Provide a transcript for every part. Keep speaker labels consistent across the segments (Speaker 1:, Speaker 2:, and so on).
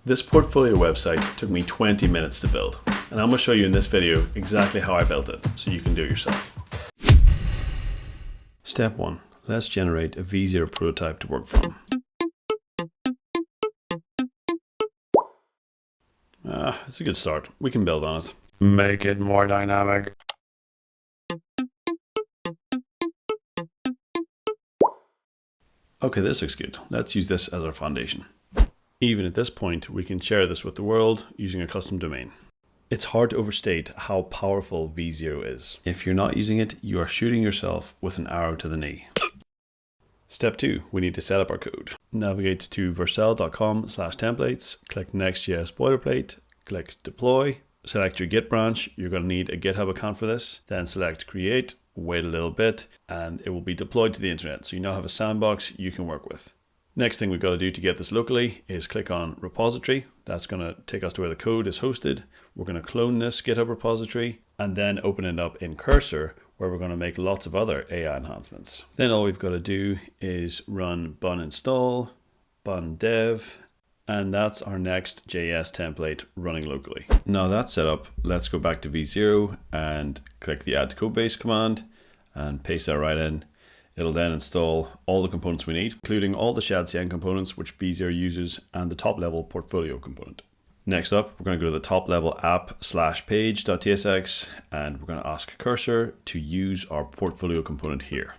Speaker 1: This portfolio website took me 20 minutes to build, and I'm going to show you in this video exactly how I built it so you can do it yourself. Step 1. Let's generate a V0 prototype to work from. It's a good start. We can build on it. Make it more dynamic. Okay, this looks good. Let's use this as our foundation. Even at this point, we can share this with the world using a custom domain. It's hard to overstate how powerful V0 is. If you're not using it, you are shooting yourself with an arrow to the knee. Step 2, we need to set up our code. Navigate to vercel.com/templates, click Next.js boilerplate, click deploy, select your Git branch. You're going to need a GitHub account for this. Then select create, wait a little bit, and it will be deployed to the internet. So you now have a sandbox you can work with. Next thing we've got to do to get this locally is click on repository. That's going to take us to where the code is hosted. We're going to clone this GitHub repository and then open it up in Cursor, where we're going to make lots of other AI enhancements. Then all we've got to do is run bun install, bun dev, and that's our Next.js template running locally. Now that's set up, let's go back to V0 and click the add to codebase command and paste that right in. It'll then install all the components we need, including all the ShadCN components which V0 uses and the top level portfolio component. Next up, we're going to go to the top level app/page.tsx and we're going to ask Cursor to use our portfolio component here.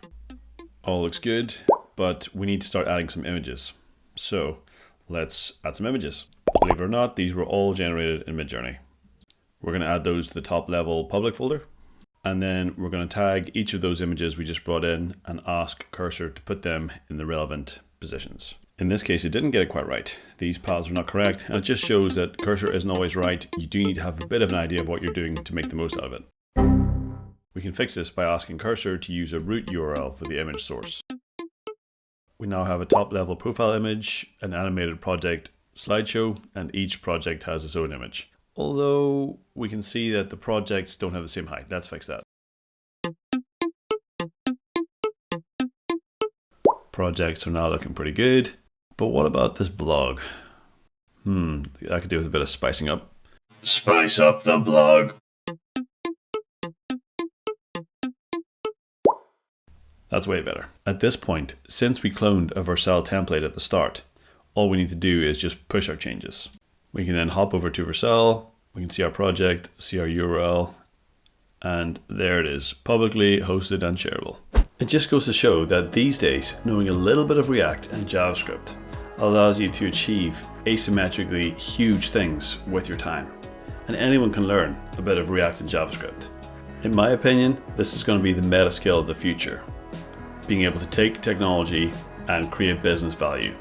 Speaker 1: All looks good, but we need to start adding some images. So let's add some images. Believe it or not, these were all generated in Midjourney. We're going to add those to the top level public folder. And then we're going to tag each of those images we just brought in and ask Cursor to put them in the relevant positions. In this case, it didn't get it quite right. These paths are not correct, and it just shows that Cursor isn't always right. You do need to have a bit of an idea of what you're doing to make the most out of it. We can fix this by asking Cursor to use a root URL for the image source. We now have a top level profile image, an animated project slideshow, and each project has its own image. Although we can see that the projects don't have the same height. Let's fix that. Projects are now looking pretty good. But what about this blog? I could do with a bit of spicing up. Spice up the blog. That's way better. At this point, since we cloned a Vercel template at the start, all we need to do is just push our changes. We can then hop over to Vercel, we can see our project, see our URL, and there it is, publicly hosted and shareable. It just goes to show that these days, knowing a little bit of React and JavaScript allows you to achieve asymmetrically huge things with your time. And anyone can learn a bit of React and JavaScript. In my opinion, this is going to be the meta skill of the future. Being able to take technology and create business value.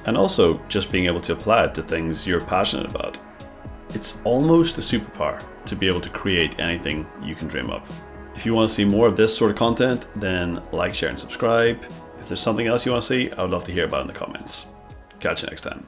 Speaker 1: And also just being able to apply it to things you're passionate about. It's almost a superpower to be able to create anything you can dream up. If you want to see more of this sort of content, then like, share, and subscribe. If there's something else you want to see, I would love to hear about it in the comments. Catch you next time.